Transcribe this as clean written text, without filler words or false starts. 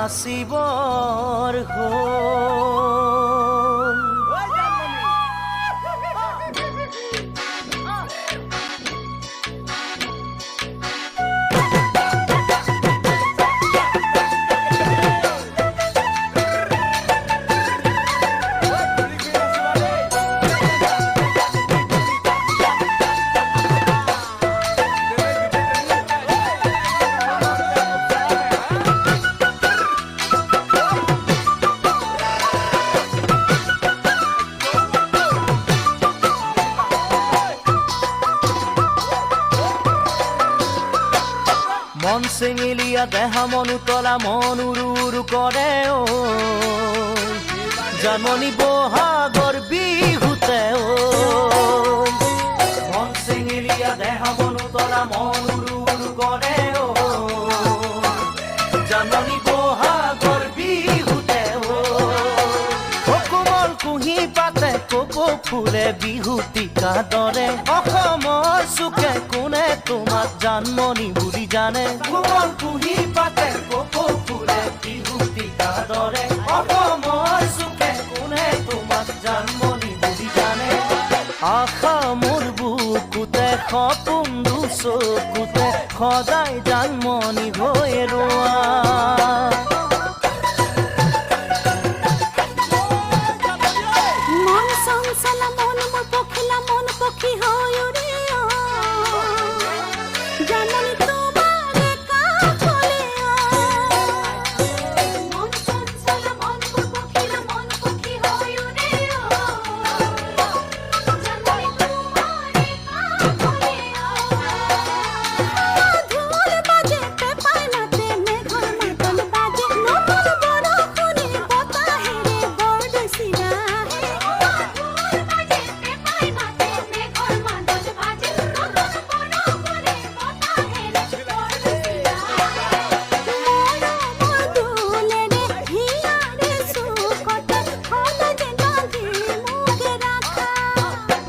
নাচিবৰ হ'ল মন চেঙেলীয়া দেহা মনুতলা মন উৰু উৰু কৰে ঐ জাননী বহাগৰ বিহুতে ঐ মন চেঙেলীয়া দেহা মনুতলা মন উৰু উৰু কৰে ঐ জাননী বহাগৰ বিহুতে ঐ কোমল কুঁহি পাতে কপৌ ফুলে বিহুতিকা দৰে অসমৰ চুকে কোনে তোমাক জানমণি বুলি জানে কোমল কুঁহি পাতে কপৌ ফুলে বিহুতিকা দৰে অসমৰ চুকে কোনে তোমাক জানমণি বুলি জানে আশা মোৰ বুকুতে সপোন চকুতে সদায় জানমণি হৈ ৰোৱা মন চঞ্চলা মন মোৰ পখিলা মন পক্ষী হৈ উৰি